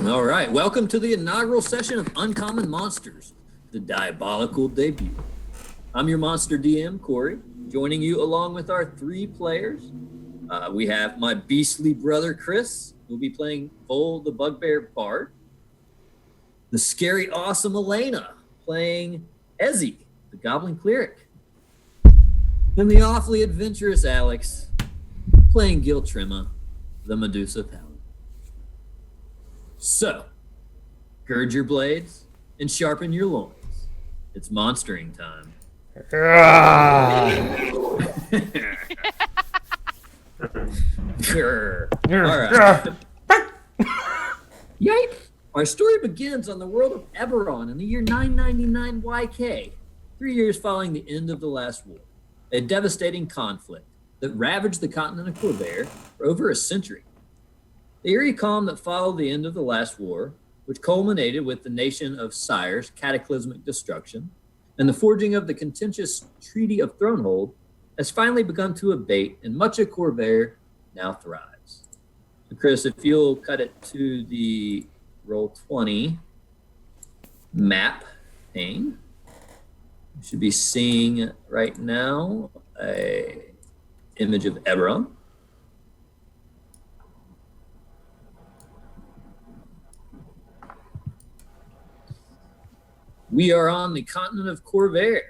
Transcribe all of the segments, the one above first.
All right, welcome to the inaugural session of Uncommon Monsters, the Diabolical debut. I'm your monster DM, Cory, joining you along with our 3 players. We have my beastly brother, Chris, who'll be playing Vol the Bugbear Bard. The scary, awesome Alaina, playing Ezzy, the Goblin Cleric. And the awfully adventurous Alex, playing Giltrima, the Medusa Paladin. So, gird your blades and sharpen your loins. It's monstering time. All right. Yipe! Our story begins on the world of Eberron in the year 999 YK, 3 years following the end of the last war, a devastating conflict that ravaged the continent of Corvair for over a century. The eerie calm that followed the end of the last war, which culminated with the nation of Sire's cataclysmic destruction and the forging of the contentious Treaty of Thronehold, has finally begun to abate, and much of Corvair now thrives. So Chris, if you'll cut it to the Roll20 map pane, you should be seeing right now a image of Eberron. We are on the continent of Corvair.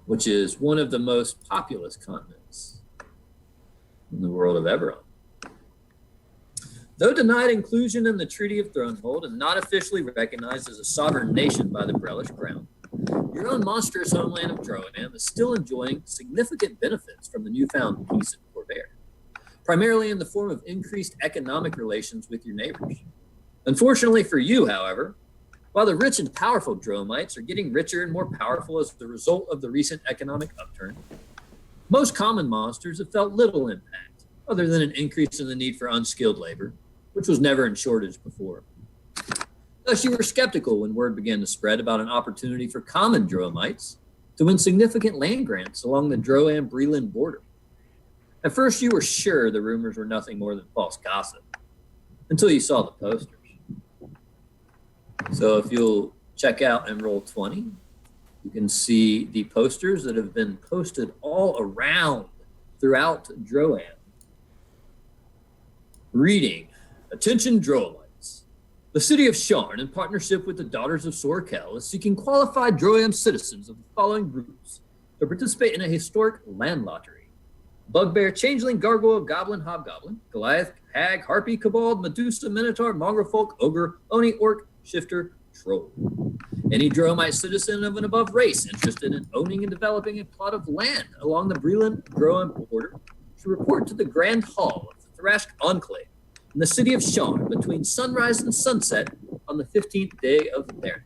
Which is one of the most populous continents in the world of Eberron. Though denied inclusion in the Treaty of Thronehold and not officially recognized as a sovereign nation by the Breland Crown, your own monstrous homeland of Droaam is still enjoying significant benefits from the newfound peace in Corvair, primarily in the form of increased economic relations with your neighbors. Unfortunately for you, however, while the rich and powerful Droamites are getting richer and more powerful as the result of the recent economic upturn, most common monsters have felt little impact, other than an increase in the need for unskilled labor, which was never in shortage before. Thus, you were skeptical when word began to spread about an opportunity for common Droamites to win significant land grants along the Droaam-Breland border. At first, you were sure the rumors were nothing more than false gossip, until you saw the posters. So if you'll check out and Roll20, you can see the posters that have been posted all around throughout Droaam. Reading, "Attention Droamites. The city of Sharn, in partnership with the Daughters of Sorkel, is seeking qualified Droaam citizens of the following groups to participate in a historic land lottery: Bugbear, Changeling, Gargoyle, Goblin, Hobgoblin, Goliath, Hag, Harpy, Kobold, Medusa, Minotaur, Mongrel Folk, Ogre, Oni, Orc, Shifter, Troll. Any Droamite citizen of an above race interested in owning and developing a plot of land along the Breland-Droaam border should report to the Grand Hall of the Thrashk Enclave in the city of Sharn between sunrise and sunset on the 15th day of Therin.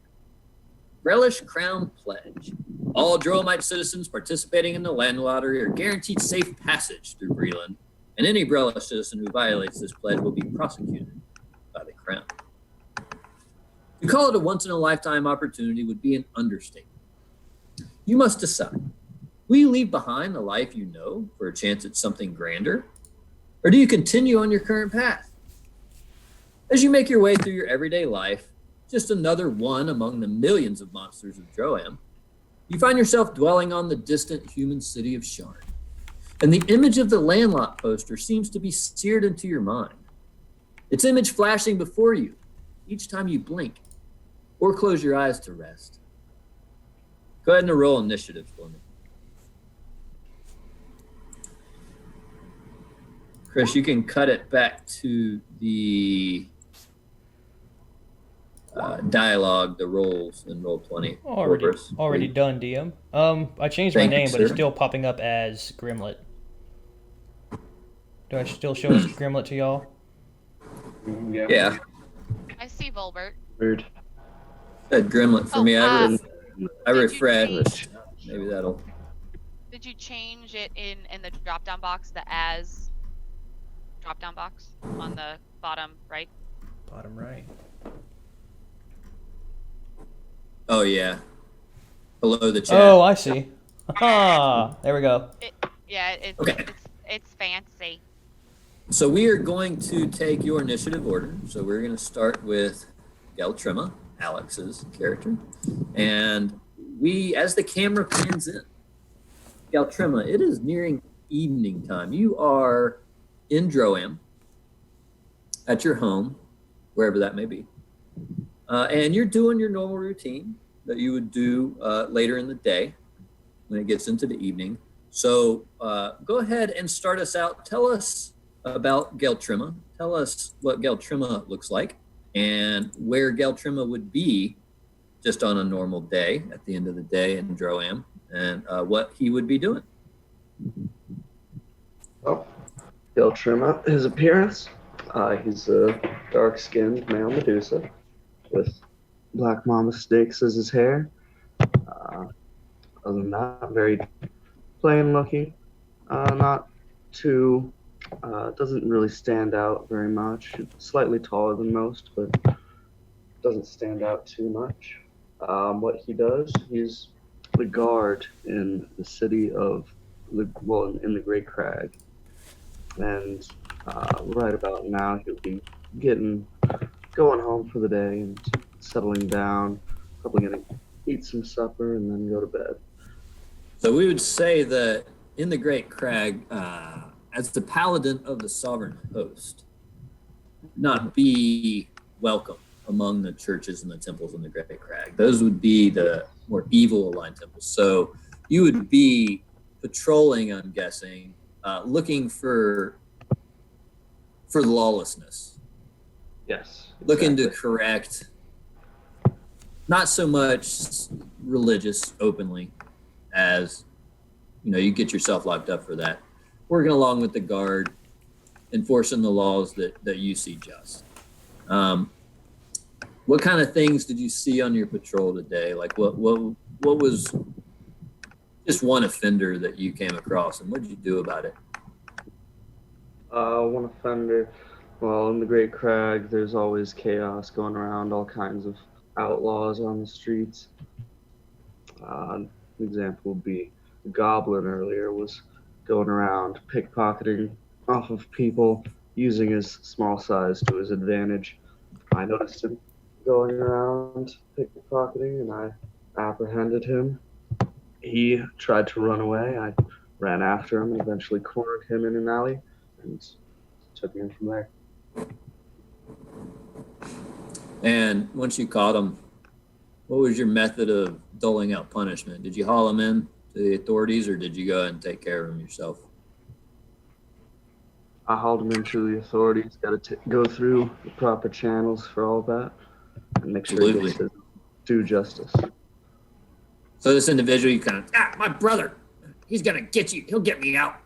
Relish Crown Pledge. All Droamite citizens participating in the land lottery are guaranteed safe passage through Breland, and any Relish citizen who violates this pledge will be prosecuted by the Crown." To call it a once-in-a-lifetime opportunity would be an understatement. You must decide. Will you leave behind the life you know for a chance at something grander? Or do you continue on your current path? As you make your way through your everyday life, just another one among the millions of monsters of Droaam, you find yourself dwelling on the distant human city of Sharn. And the image of the landlot poster seems to be seared into your mind. Its image flashing before you each time you blink or close your eyes to rest. Go ahead and roll initiative for me. Chris, you can cut it back to the dialogue, the rolls in Roll20. Already done, DM. I changed my name, but it's still popping up as Grimlet. Do I still show as Grimlet to y'all? Yeah. I see Volbert. Weird. That Grimlet for me. I refreshed. Maybe that'll. Did you change it in the drop-down box, the as drop-down box on the bottom right? Bottom right. Oh, yeah. Below the chat. Oh, I see. Ah, there we go. It's Okay. it's fan So we are going to take your initiative order. So we're going to start with Geltrima, Alex's character. And as the camera pans in, Geltrima, it is nearing evening time. You are in Droaam at your home, wherever that may be. And you're doing your normal routine that you would do later in the day when it gets into the evening. So go ahead and start us out. Tell us about Geltrima. Tell us what Geltrima looks like and where Geltrima would be just on a normal day at the end of the day in Droaam, and what he would be doing. Well, Geltrima, his appearance, he's a dark-skinned male Medusa with black mama snakes as his hair. Other than that, very plain looking, not too, doesn't really stand out very much. Slightly taller than most, but doesn't stand out too much. What he does, he's the guard in the city of, in the Great Crag. And right about now, he'll be going home for the day and settling down, probably gonna eat some supper and then go to bed. So we would say that in the Great Crag, as the paladin of the sovereign host, not be welcome among the churches and the temples in the Great Crag. Those would be the more evil aligned temples. So you would be patrolling, I'm guessing, looking for lawlessness. Yes. Exactly. Looking to correct, not so much religious openly as, you get yourself locked up for that. Working along with the guard, enforcing the laws that you see just. What kind of things did you see on your patrol today? Like what was just one offender that you came across, and what did you do about it? One offender. Well, in the Great Crag, there's always chaos going around, all kinds of outlaws on the streets. An example would be a goblin earlier was going around pickpocketing off of people, using his small size to his advantage. I noticed him going around pickpocketing, and I apprehended him. He tried to run away. I ran after him and eventually cornered him in an alley and took him from there. And once you caught him, what was your method of doling out punishment? Did you haul him in to the authorities, or did you go ahead and take care of him yourself? I hauled him into the authorities. Got to go through the proper channels for all that and make sure he gets his due justice. So this individual, you kind of, my brother, he's gonna get you. He'll get me out.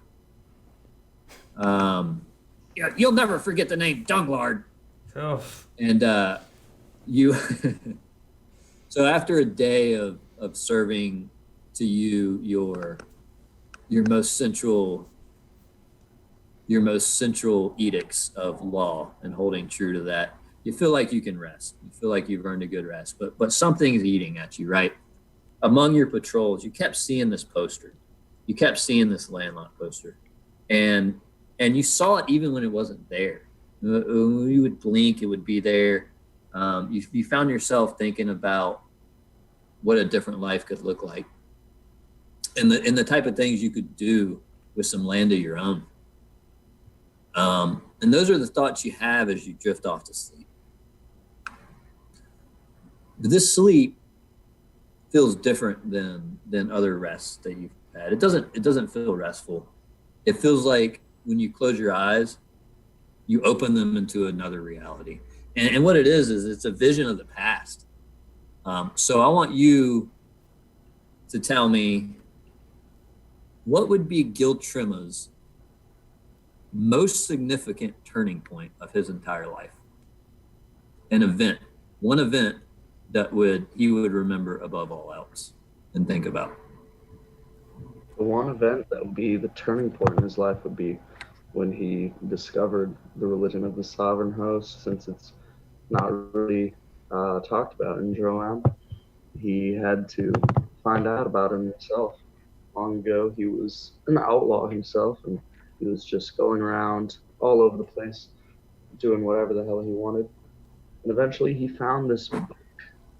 You'll never forget the name Dunglard. Oh. And you. So after a day of serving to you your most central edicts of law and holding true to that, you feel like you can rest. You feel like you've earned a good rest. But something's eating at you, right? Among your patrols, you kept seeing this poster. You kept seeing this landlocked poster. And you saw it even when it wasn't there. When you would blink, it would be there. You found yourself thinking about what a different life could look like, and the type of things you could do with some land of your own. And those are the thoughts you have as you drift off to sleep. But this sleep feels different than other rests that you've had. It doesn't feel restful. It feels like when you close your eyes, you open them into another reality. And what it is it's a vision of the past. So I want you to tell me, what would be Geltrima's most significant turning point of his entire life? One event that he would remember above all else and think about. The one event that would be the turning point in his life would be when he discovered the religion of the sovereign host, since it's not really talked about in Droaam. He had to find out about it himself. Long ago, he was an outlaw himself, and he was just going around all over the place, doing whatever the hell he wanted. And eventually he found this book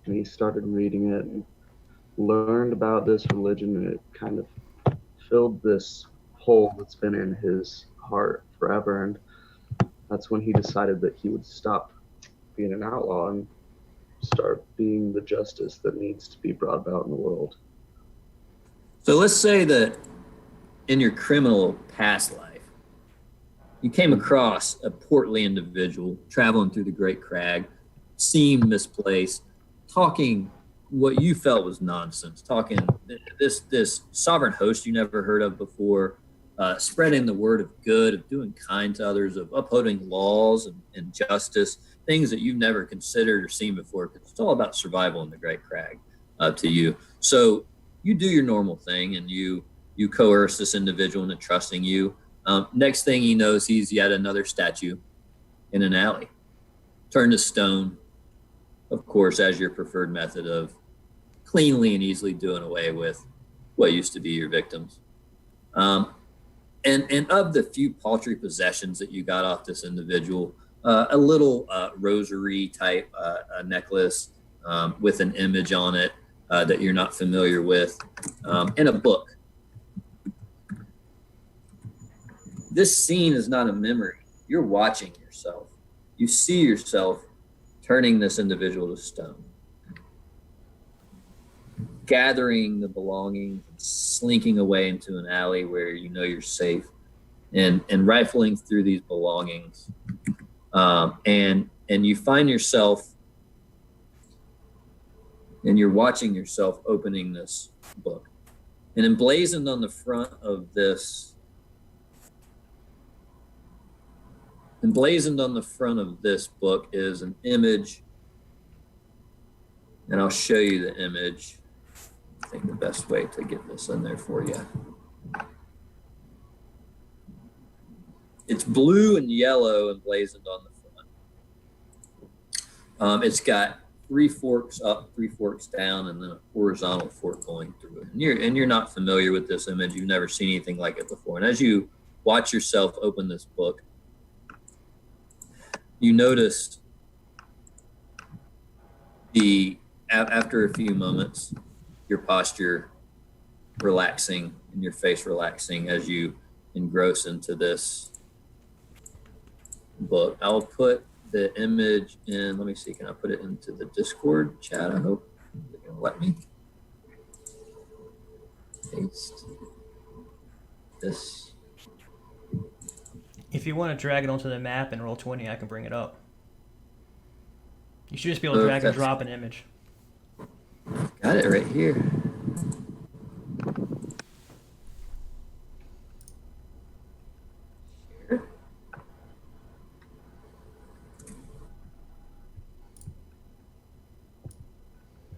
and he started reading it and learned about this religion, and it kind of filled this hole that's been in his heart forever. And that's when he decided that he would stop being an outlaw and start being the justice that needs to be brought about in the world. So let's say that in your criminal past life, you came across a portly individual traveling through the Great Crag, seemed misplaced, talking what you felt was nonsense, talking this sovereign host you never heard of before, spreading the word of good, of doing kind to others, of upholding laws and justice, things that you've never considered or seen before, because it's all about survival in the Great Crag to you. So you do your normal thing, and you coerce this individual into trusting you. Next thing he knows, he's yet another statue in an alley, turned to stone, of course, as your preferred method of cleanly and easily doing away with what used to be your victims. And of the few paltry possessions that you got off this individual, a little rosary type necklace with an image on it that you're not familiar with, and a book. This scene is not a memory. You're watching yourself. You see yourself turning this individual to stone, gathering the belongings, and slinking away into an alley where you know you're safe, and rifling through these belongings, and you find yourself, and you're watching yourself opening this book, and emblazoned on the front of this book is an image, and I'll show you the image. I think the best way to get this in there for you. It's blue and yellow emblazoned on the front. It's got 3 forks up, 3 forks down, and then a horizontal fork going through it. And you're not familiar with this image. You've never seen anything like it before. And as you watch yourself open this book, you notice after a few moments, your posture relaxing and your face relaxing as you engross into this book. I'll put the image in, let me see, can I put it into the Discord chat? I hope they're going to let me. Paste this. If you want to drag it onto the map and roll 20, I can bring it up. You should just be able to drag and drop an image. Got it right here.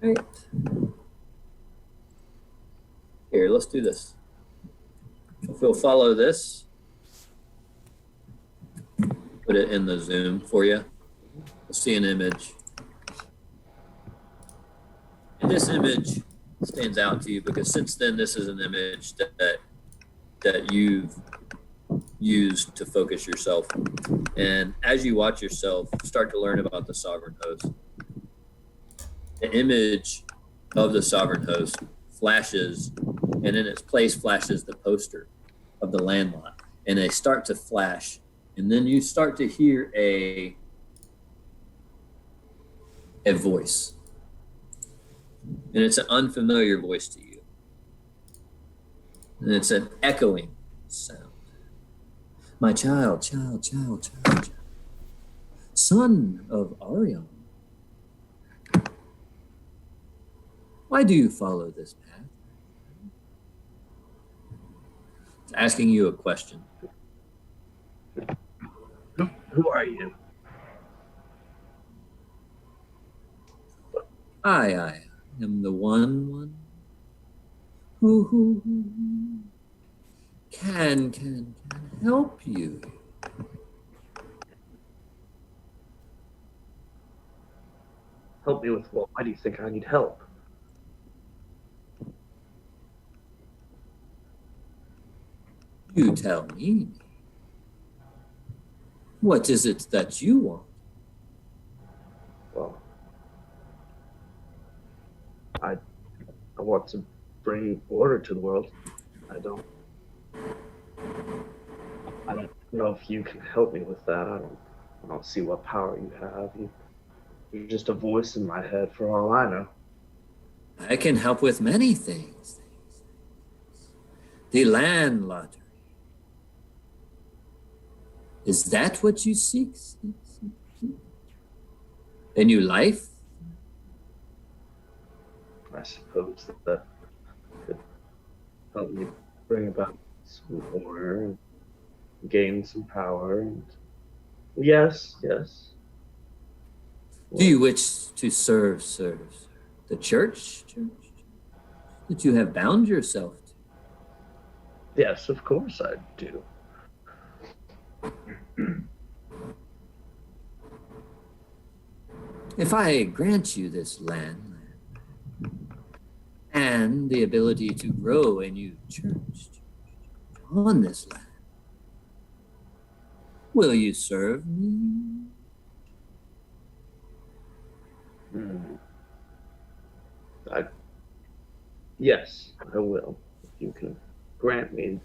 Right. Here, let's do this. If we'll follow this, put it in the Zoom for you. You'll see an image. And this image stands out to you because since then, this is an image that you've used to focus yourself. And as you watch yourself start to learn about the sovereign host, the image of the sovereign host flashes, and in its place flashes the poster of the landlot. And they start to flash, and then you start to hear a voice. And it's an unfamiliar voice to you. And it's an echoing sound. My child, son of Arion, why do you follow this path? It's asking you a question. Who are you? I am the one who can help you. Help me with what? Why do you think I need help? You tell me. What is it that you want? Well, I want to bring order to the world. I don't know if you can help me with that. I don't see what power you have. You're just a voice in my head for all I know. I can help with many things. The land lottery. Is that what you seek? A new life? I suppose that could help me bring about some order and gain some power. And yes. Do you wish to serve the church that you have bound yourself to? Yes, of course I do. If I grant you this land and the ability to grow a new church on this land, will you serve me? Yes, I will. If you can grant me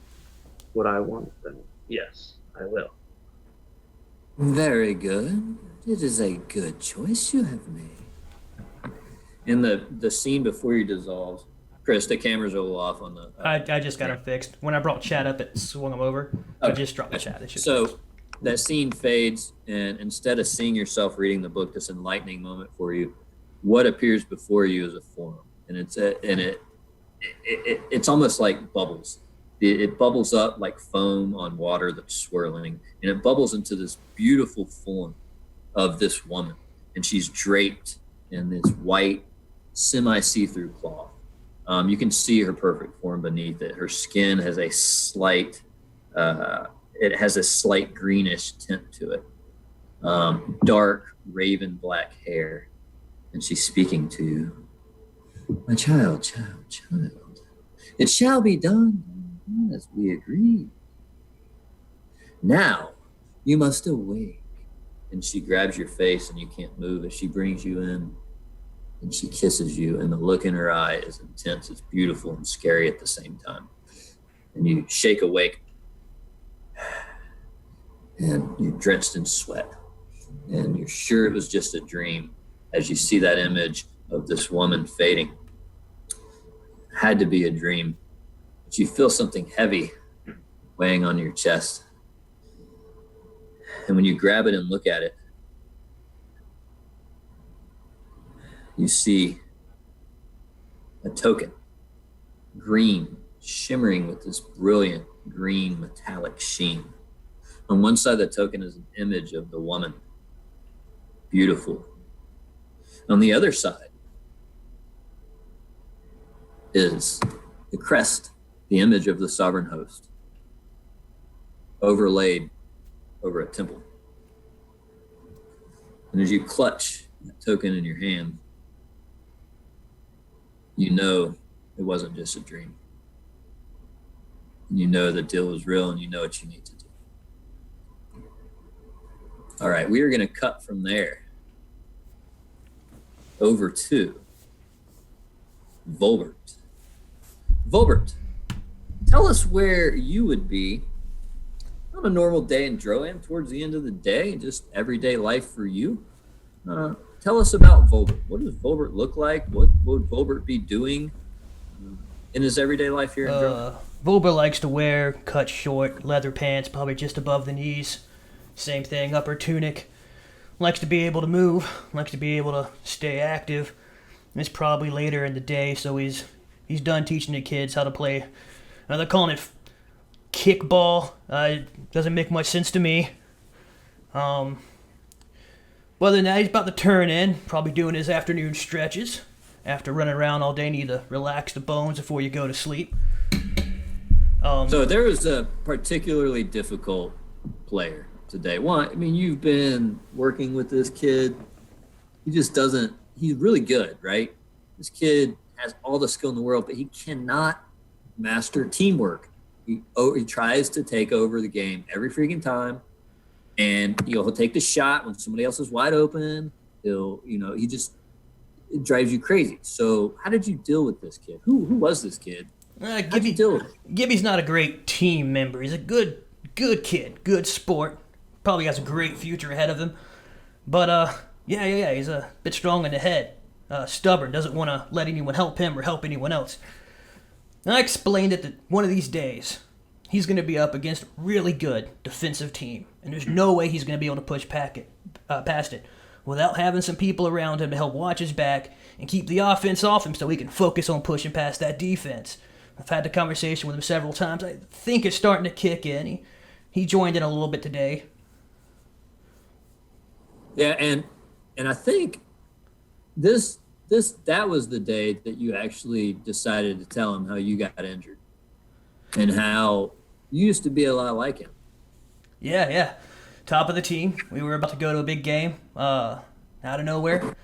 what I want, then yes, I will. Very good. It is a good choice you have made. In the scene before you dissolve, Chris, the cameras are a little off on the. I just got them fixed. When I brought chat up, it swung them over. I just dropped the chat. So that scene fades, and instead of seeing yourself reading the book, this enlightening moment for you, what appears before you is a form, and it's almost like bubbles. It bubbles up like foam on water that's swirling, and it bubbles into this beautiful form of this woman, and she's draped in this white semi-see-through cloth. You can see her perfect form beneath it. Her skin has a slight greenish tint to it. Dark raven black hair, and she's speaking to you. My child. It shall be done as we agreed. Now you must awake. And she grabs your face and you can't move as she brings you in, and she kisses you, and the look in her eye is intense. It's beautiful and scary at the same time. And you shake awake, and you're drenched in sweat, and you're sure it was just a dream as you see that image of this woman fading. Had to be a dream, but you feel something heavy weighing on your chest. And when you grab it and look at it, you see a token, green, shimmering with this brilliant green metallic sheen. On one side of the token is an image of the woman, beautiful. On the other side is the crest, the image of the sovereign host, overlaid over a temple. And as you clutch that token in your hand, you know it wasn't just a dream. And you know the deal was real, and you know what you need to do. All right, we are going to cut from there over to Volbert. Volbert, tell us where you would be on a normal day in Droaam towards the end of the day, just everyday life for you. Tell us about Volbert. What does Volbert look like? What would Volbert be doing in his everyday life here in Droaam? Volbert likes to wear cut short leather pants, probably just above the knees. Same thing, upper tunic. Likes to be able to move, likes to be able to stay active. It's probably later in the day, so he's done teaching the kids how to play. They're calling it kickball. It doesn't make much sense to me. Other than that, he's about to turn in, probably doing his afternoon stretches. After running around all day, need to relax the bones before you go to sleep. So there was a particularly difficult player today. One, I mean, you've been working with this kid. He's really good, right? This kid has all the skill in the world, but he cannot master teamwork. He tries to take over the game every freaking time, And he'll take the shot when somebody else is wide open. He just, it drives you crazy. So how did you deal with this kid? Who was this kid? How'd you deal with it? Gibby's not a great team member. He's a good kid, good sport. Probably has a great future ahead of him. But yeah, he's a bit strong in the head. Stubborn, doesn't want to let anyone help him or help anyone else. And I explained that one of these days, he's going to be up against a really good defensive team, and there's no way he's going to be able to push past it without having some people around him to help watch his back and keep the offense off him so he can focus on pushing past that defense. I've had the conversation with him several times. I think it's starting to kick in. He joined in a little bit today. Yeah, and I think that was the day that you actually decided to tell him how you got injured and how you used to be a lot like him. Yeah. Top of the team. We were about to go to a big game. Out of nowhere.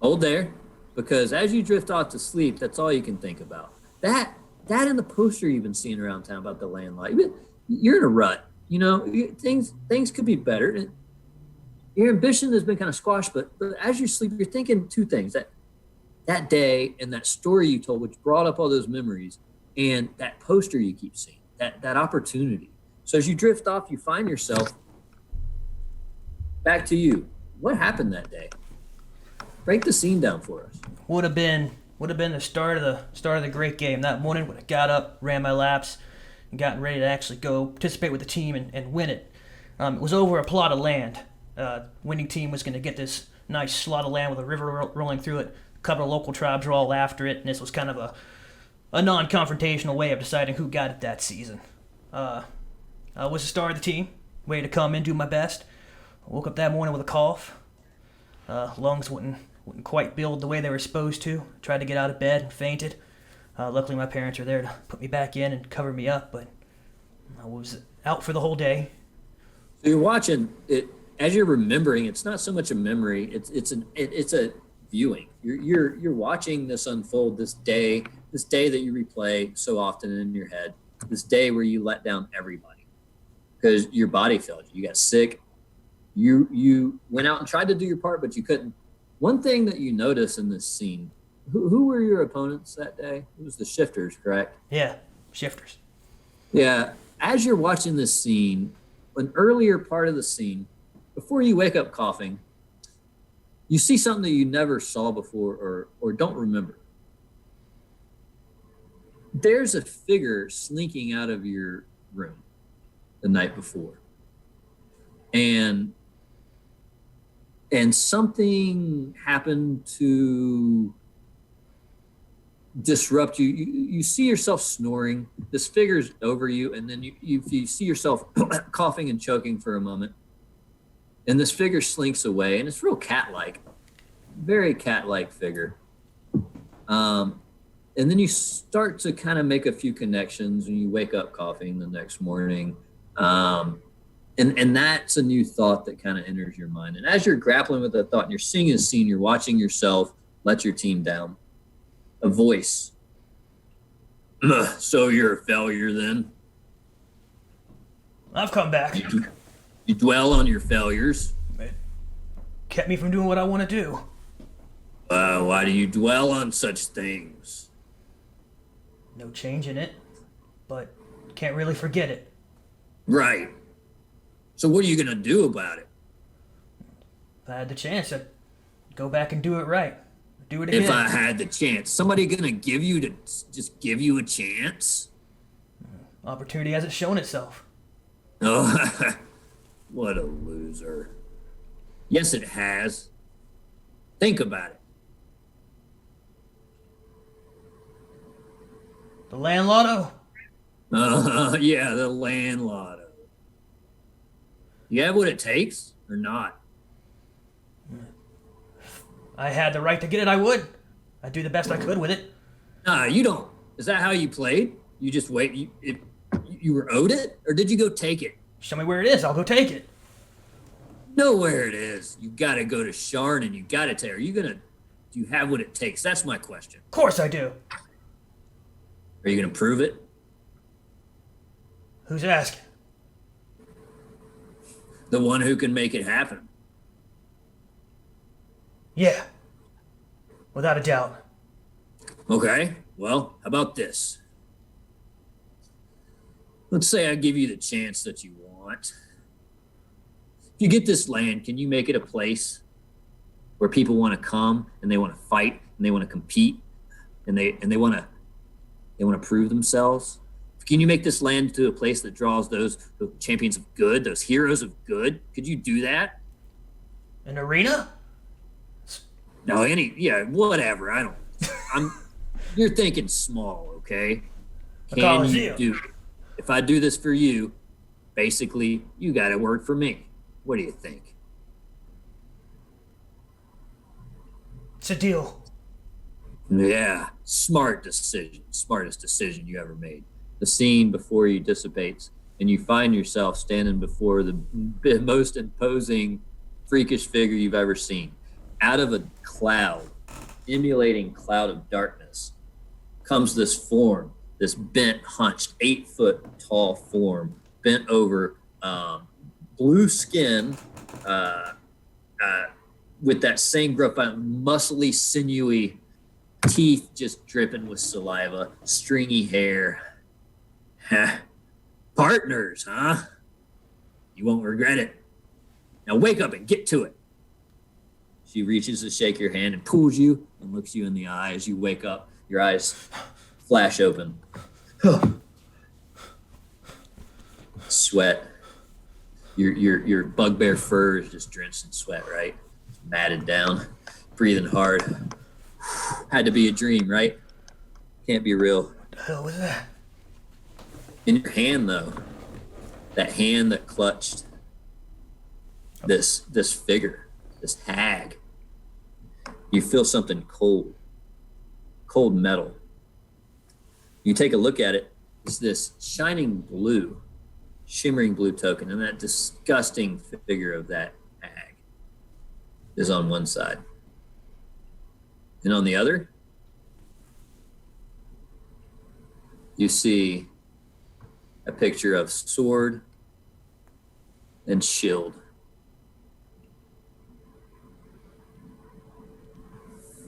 Hold there, because as you drift off to sleep, that's all you can think about. That and the poster you've been seeing around town about the landlord. You're in a rut. Things could be better. Your ambition has been kind of squashed, but as you sleep, you're thinking two things: that day and that story you told, which brought up all those memories, and that poster you keep seeing, that opportunity. So as you drift off, you find yourself back to you. What happened that day? Break the scene down for us. Would have been the start of the great game. That morning, when I got up, ran my laps, and gotten ready to actually go participate with the team and win it. It was over a plot of land. Winning team was going to get this nice slot of land with a river rolling through it. A couple of local tribes were all after it, and this was kind of a non-confrontational way of deciding who got it that season. I was the star of the team, ready to come in, do my best. I woke up that morning with a cough. Lungs wouldn't quite build the way they were supposed to. Tried to get out of bed and fainted. Luckily, my parents were there to put me back in and cover me up, but I was out for the whole day. So you're watching it as you're remembering. It's not so much a memory; it's a viewing. You're watching this unfold. This day that you replay so often in your head. This day where you let down everybody because your body failed you. You got sick. You went out and tried to do your part, but you couldn't. One thing that you notice in this scene, who were your opponents that day? It was the Shifters, correct? Yeah, Shifters. Yeah. As you're watching this scene, an earlier part of the scene, before you wake up coughing, you see something that you never saw before or don't remember. There's a figure slinking out of your room the night before. And something happened to disrupt you. You see yourself snoring. This figure's over you, and then you see yourself coughing and choking for a moment. And this figure slinks away, and it's real cat-like, very cat-like figure. And then you start to kind of make a few connections, and you wake up coughing the next morning. And that's a new thought that kind of enters your mind. And as you're grappling with that thought and you're seeing a scene, you're watching yourself let your team down. A voice. So you're a failure then? I've come back. You dwell on your failures. It kept me from doing what I want to do. Why do you dwell on such things? No change in it, but can't really forget it. Right. So what are you going to do about it? If I had the chance, I'd go back and do it right. Do it again. If I had the chance. Somebody going to give you a chance? Opportunity hasn't shown itself. Oh, what a loser. Yes, it has. Think about it. The land lotto? Yeah, the land lotto. You have what it takes or not? I had the right to get it, I would. I'd do the best I could with it. Nah, you don't. Is that how you played? You just wait. You were owed it? Or did you go take it? Show me where it is, I'll go take it. Know where it is. You got to go to Sharn and you got to take. Do you have what it takes? That's my question. Of course I do. Are you going to prove it? Who's asking? The one who can make it happen. Yeah, without a doubt. Okay, well, how about this? Let's say I give you the chance that you want. If you get this land, can you make it a place where people want to come and they want to fight and they want to compete and they want to prove themselves? Can you make this land to a place that draws those champions of good, those heroes of good? Could you do that? An arena? No, whatever. You're thinking small, okay? A Can coliseum. you do it? If I do this for you, basically, you got to work for me. What do you think? It's a deal. Yeah, smart decision. Smartest decision you ever made. The scene before you dissipates, and you find yourself standing before the most imposing, freakish figure you've ever seen. Out of a cloud, emulating cloud of darkness, comes this form, this bent, hunched, 8-foot tall form, bent over, blue skin, with that same gruff, muscly, sinewy teeth just dripping with saliva, stringy hair. Partners, huh? You won't regret it. Now wake up and get to it. She reaches to shake your hand and pulls you and looks you in the eye as you wake up. Your eyes flash open. Sweat. Your bugbear fur is just drenched in sweat, right? Matted down, breathing hard. Had to be a dream, right? Can't be real. What the hell was that? In your hand, though, that hand that clutched this figure, this hag, you feel something cold metal. You take a look at it. It's this shining blue, shimmering blue token, and that disgusting figure of that hag is on one side. And on the other, you see a picture of sword and shield.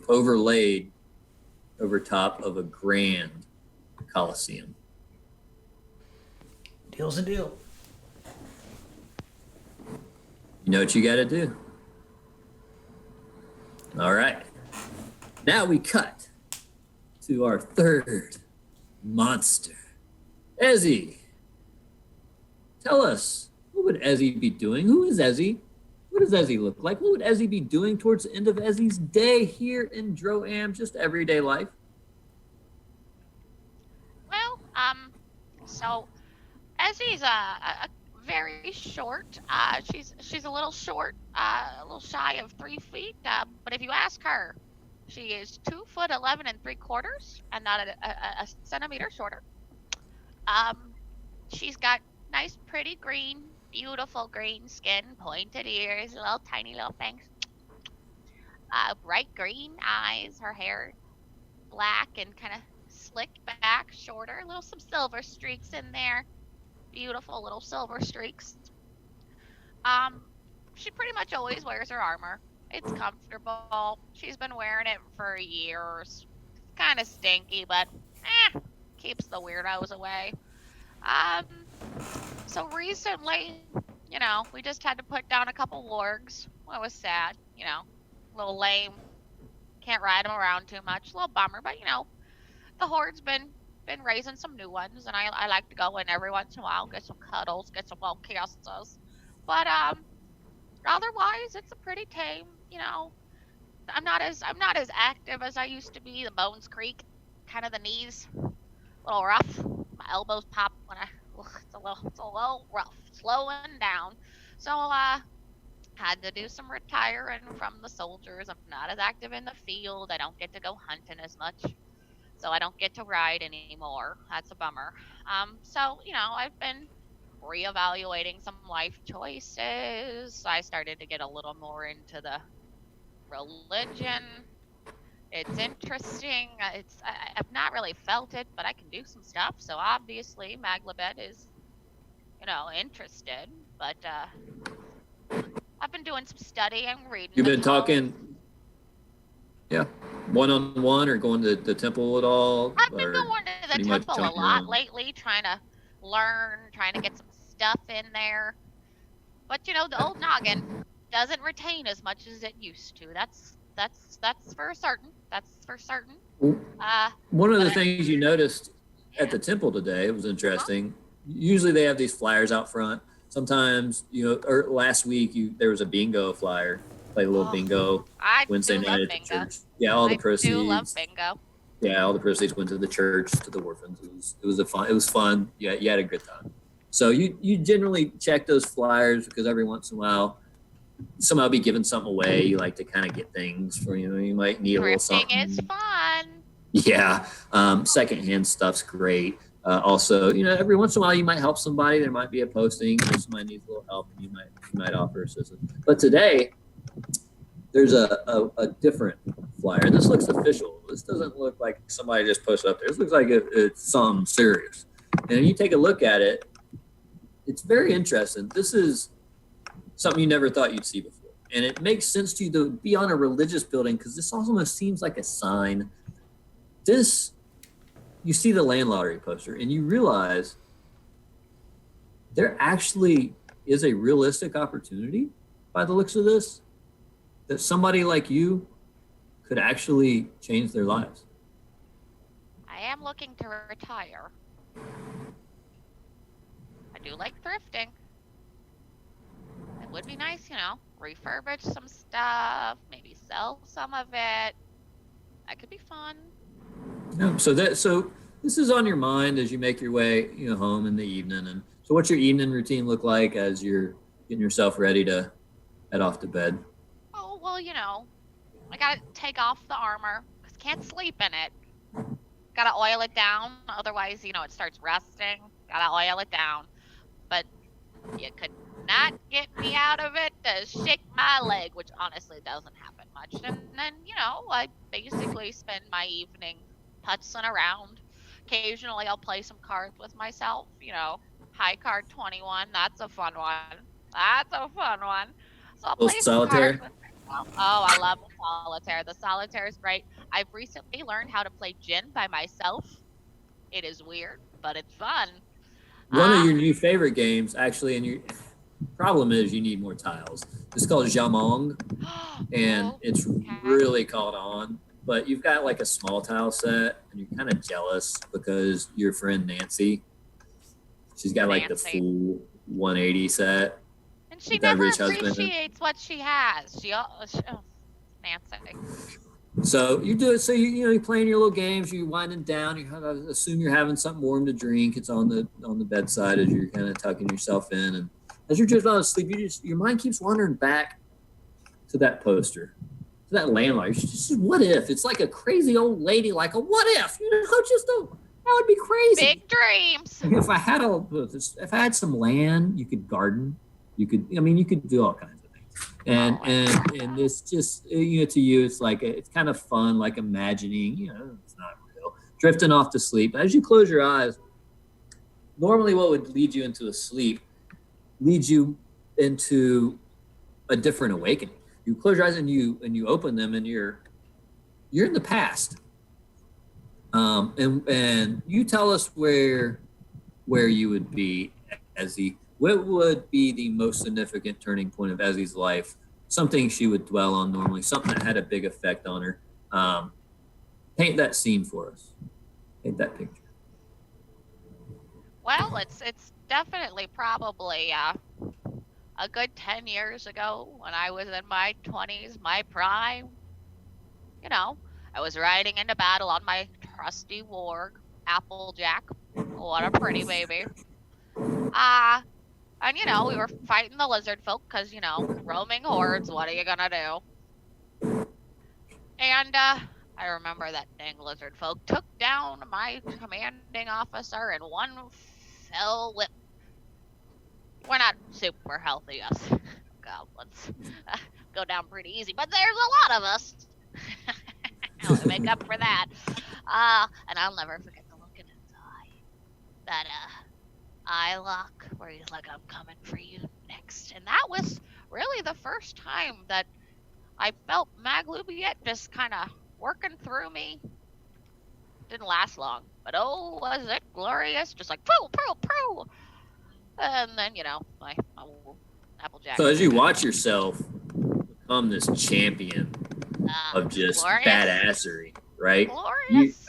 Overlaid over top of a grand coliseum. Deal's a deal. You know what you got to do. All right. Now we cut to our third monster. Ezzy. Tell us, what would Ezzy be doing? Who is Ezzy? What does Ezzy look like? What would Ezzy be doing towards the end of Ezzy's day here in Droaam, just everyday life? Well, so Essie's a very short. She's a little short, a little shy of 3 feet. But if you ask her, she is 2'11" and 3/4, and not a centimeter shorter. She's got nice, pretty green, beautiful green skin, pointed ears, little tiny little fangs, bright green eyes. Her hair black and kind of slicked back, shorter, some silver streaks in there. Beautiful little silver streaks. She pretty much always wears her armor. It's comfortable. She's been wearing it for years. Kind of stinky, but keeps the weirdos away. So recently, we just had to put down a couple wargs. Well, it was sad, a little lame. Can't ride them around too much. A little bummer, but the horde's been raising some new ones, and I like to go in every once in a while, get some cuddles, get some little kisses. But otherwise, it's a pretty tame. I'm not as active as I used to be. The bones creak, kind of the knees, a little rough. My elbows pop when it's a little rough, slowing down. So had to do some retiring from the soldiers. I'm not as active in the field. I don't get to go hunting as much. So I don't get to ride anymore. That's a bummer. So, I've been reevaluating some life choices. I started to get a little more into the religion. It's interesting. I've not really felt it, but I can do some stuff. So obviously Maglabet is, interested. But I've been doing some studying, reading. You've the been tome. talking, yeah, one-on-one or going to the temple at all? I've been Or going to the pretty much temple on a your lot own? lately, trying to learn, trying to get some stuff in there. But you know, the old noggin doesn't retain as much as it used to. That's for certain. That's for certain. One of But the things you noticed at yeah. the temple today was Uh-huh. interesting. Usually they have these flyers out front. Sometimes, or last week there was a bingo flyer, like a little Oh, bingo I Wednesday do love night at the bingo. church. Yeah, all the I do love proceeds. bingo. Yeah, all the proceeds went to the church, to the orphans. It was fun. Yeah, you had a good time. So you generally check those flyers because every once in a while somebody will be giving something away. You like to kind of get things for you might need a little Thrifting is something. fun. Yeah, secondhand stuff's great. Also, every once in a while you might help somebody. There might be a posting, somebody needs a little help, and you might offer assistance. But today, there's a different flyer. This looks official. This doesn't look like somebody just posted up there. This looks like it's something serious. And you take a look at it, it's very interesting. This is something you never thought you'd see before, and it makes sense to you to be on a religious building because this almost seems like a sign. You see the land lottery poster and you realize there actually is a realistic opportunity by the looks of this that somebody like you could actually change their lives. I am looking to retire. I do like thrifting. It would be nice, refurbish some stuff, maybe sell some of it. That could be fun. Yeah, so this is on your mind as you make your way home in the evening. And so what's your evening routine look like as you're getting yourself ready to head off to bed? Oh, well, I gotta take off the armor because can't sleep in it. Gotta oil it down, otherwise, it starts rusting. Gotta oil it down. But you could not get me out of it to shake my leg, which honestly doesn't happen much. And then, I basically spend my evening putzing around. Occasionally, I'll play some cards with myself. High card 21. That's a fun one. That's a fun one. So I'll A play little some cards solitaire? with myself. Oh, I love solitaire. The solitaire is great. I've recently learned how to play gin by myself. It is weird, but it's fun. One of your new favorite games, actually, and your problem is you need more tiles. It's called Jamong, and it's Okay. really caught on. But you've got like a small tile set, and you're kind of jealous because your friend Nancy, she's got like the Nancy. full 180 set. And she with that never rich husband. appreciates what she has. Nancy. So you do it. So you're playing your little games. You're winding down. You kind of assume you're having something warm to drink. It's on the bedside as you're kind of tucking yourself in, and as you're just about to sleep, your mind keeps wandering back to that poster, to that landlord. Just what if it's like a crazy old lady, like a what if? That would be crazy. Big dreams. If I had some land, you could garden. You could do all kinds of things. And this just to you, it's like it's kind of fun, like imagining. It's not real. Drifting off to sleep. As you close your eyes, normally what would lead you into a sleep leads you into a different awakening. You close your eyes and you open them, and you're in the past. And you tell us where you would be what would be the most significant turning point of Ezzy's life? Something she would dwell on normally, something that had a big effect on her. Paint that scene for us. Paint that picture. Well, it's definitely probably a good 10 years ago when I was in my 20s, my prime. I was riding into battle on my trusty warg, Applejack. What a pretty baby. And we were fighting the lizard folk because, roaming hordes, what are you gonna do? And I remember that dang lizard folk took down my commanding officer in one fell whip. We're not super healthy, us goblins. Go down pretty easy, but there's a lot of us. I'll make up for that. And I'll never forget the look in his eye. That eye lock where he's like, I'm coming for you next. And that was really the first time that I felt Maglubiet just kind of working through me. Didn't last long, but oh, was it glorious? Just like poo, poo, poo. And then, my little Applejack. So as you watch yourself become this champion of just glorious. badassery, right? Glorious.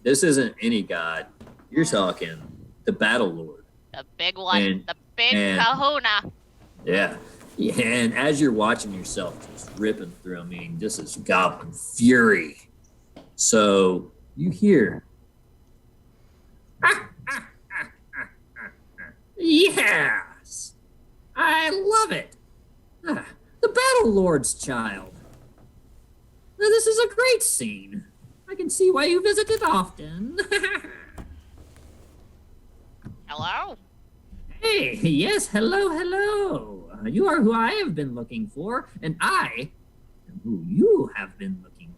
This isn't any god. You're talking the Battle Lord. The big one. And- the big and- kahuna. Yeah. And as you're watching yourself just ripping through, this is goblin fury. So you hear. Yes, I love it. The Battle Lord's child. Now, this is a great scene. I can see why you visit it often. Hello? Hey, yes, hello. You are who I have been looking for, and I am who you have been looking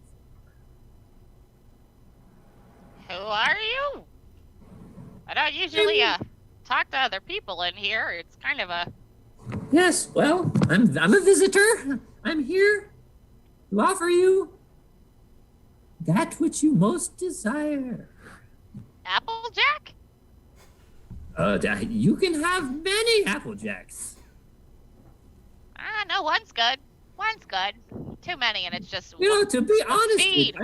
Who are you? I don't usually talk to other people in here. It's kind of a... for. Yes, well, I'm a visitor. I'm here to offer you that which you most desire. Applejack? You can have many Applejacks. No, one's good. One's good. Too many, and it's just... To be honest with you, Speed.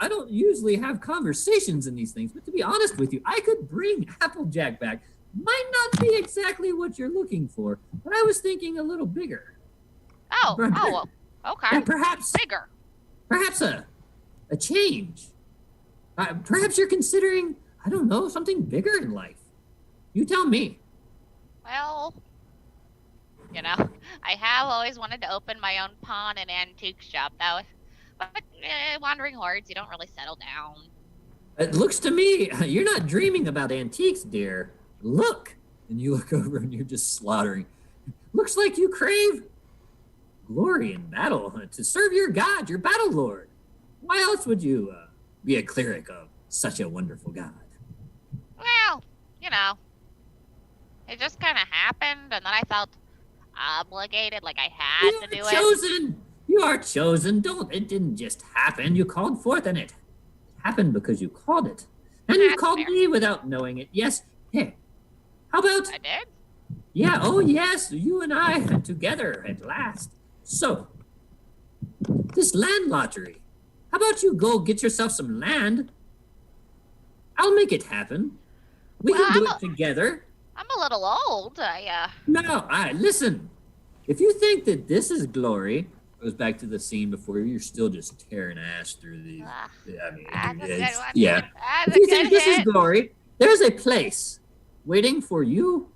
I don't usually have conversations in these things, but to be honest with you, I could bring Applejack back. Might not be exactly what you're looking for, but I was thinking a little bigger. Oh, okay. Yeah, perhaps a change. Perhaps you're considering, I don't know, something bigger in life. You tell me. Well, I have always wanted to open my own pawn and antique shop. But wandering hordes, you don't really settle down. It looks to me you're not dreaming about antiques, dear. Look, and you look over and you're just slaughtering. Looks like you crave glory in battle to serve your god, your battle lord. Why else would you be a cleric of such a wonderful god? Well, it just kind of happened, and then I felt obligated, like I had to do it. You are chosen. It didn't just happen. You called forth and it happened because you called it. And you That's called fair. me without knowing it. Yes. Hey, how about... I did? Yeah, oh yes, you and I together at last. So, this land lottery. How about you go get yourself some land? I'll make it happen. We Well, can do it together. I'm a little old. No, listen. If you think that this is glory, goes back to the scene before you're still just tearing ass through these. That's a good one. Yeah. That's If you a think good this is hit. glory, there's a place waiting for you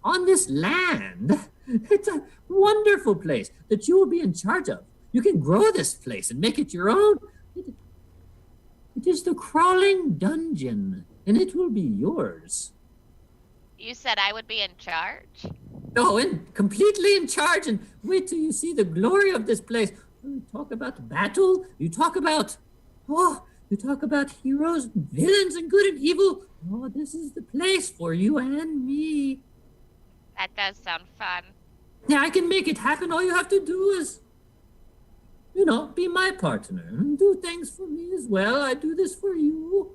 on this land. It's a wonderful place that you will be in charge of. You can grow this place and make it your own. It is the crawling dungeon, and it will be yours. You said I would be in charge? No, and completely in charge. And wait till you see the glory of this place. You talk about battle. You talk about heroes, villains, and good and evil. Oh, this is the place for you and me. That does sound fun. Yeah, I can make it happen. All you have to do is, be my partner and do things for me as well. I do this for you.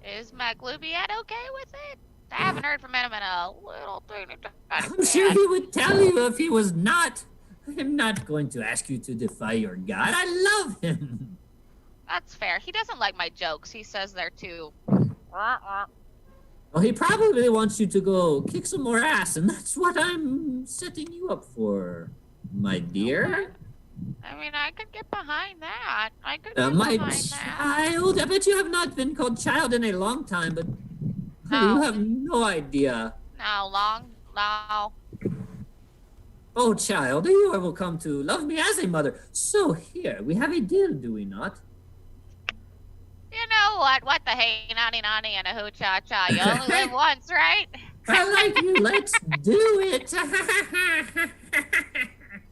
Is Maglubiet okay with it? I haven't heard from him in a little tiny I'm sure he would tell you if he was not. I'm not going to ask you to defy your god. I love him. That's fair. He doesn't like my jokes. He says they're too... Well, he probably wants you to go kick some more ass, and that's what I'm setting you up for, my dear. I could get behind that. My child. I bet you have not been called child in a long time, but No. you have no idea. No. Oh, child, you will come to love me as a mother. So here, we have a deal, do we not? You know what? What the hey, nani nani and a hoo cha cha. You only live once, right? I like you. Let's do it.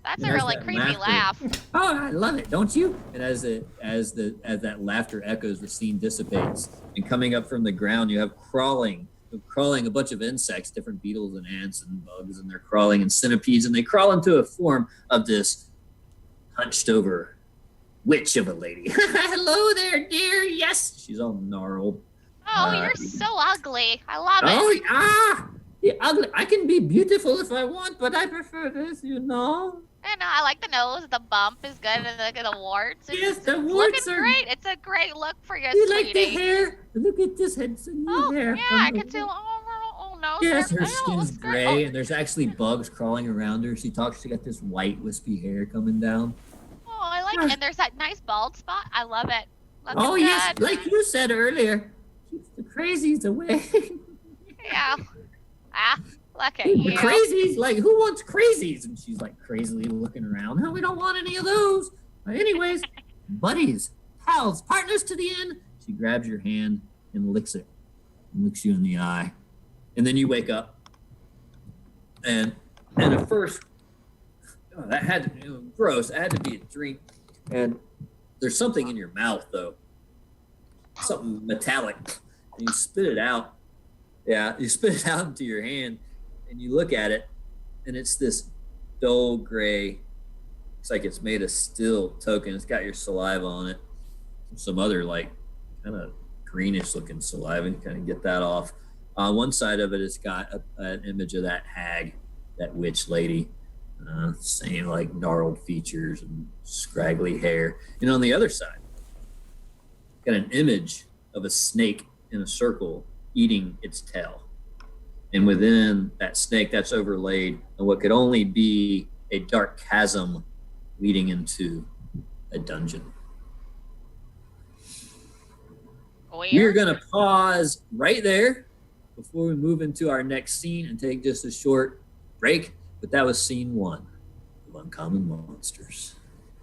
That's And a as really that creepy laughter- laugh. Oh, I love it, don't you? And as that laughter echoes, the scene dissipates, and coming up from the ground, you have crawling crawling a bunch of insects, different beetles and ants and bugs, and they're crawling in centipedes, and they crawl into a form of this hunched over witch of a lady. Hello there, dear. Yes, she's all gnarled. Oh, you're so ugly. I love it. Yeah, ugly. I can be beautiful if I want, but I prefer this, you know. I know. I like the nose. The bump is good, and the warts. Yes, the it's warts looking are great. It's a great look for you, You sweetie. like the hair? Look at this handsome new hair. Yeah, I can tell. Oh no. Yes, her Oh, skin's that's great. gray, and there's actually bugs crawling around her. She got this white, wispy hair coming down. Oh, I like it. And there's that nice bald spot. I love it. Looking Oh, good. yes, like you said earlier. Keeps the crazies away. Yeah. Look at The you. crazies? Like, who wants crazies? And she's like crazily looking around. No, we don't want any of those. Anyways, buddies, pals, partners to the end. She grabs your hand and licks it. And looks you in the eye. And then you wake up. And at first, that had to be gross. It had to be a drink. And there's something in your mouth, though. Something metallic. And you spit it out. Yeah, you spit it out into your hand. And you look at it. And it's this dull gray. Looks like it's made of steel token. It's got your saliva on it. Some other, like, kind of greenish looking saliva. You kind of get that off. One side of it has got an image of that hag, that witch lady. Same like gnarled features and scraggly hair. And on the other side, got an image of a snake in a circle eating its tail. And within that snake, that's overlaid on what could only be a dark chasm leading into a dungeon. We're going to pause right there before we move into our next scene and take just a short break. But that was scene 1 of UnCommon Monsters.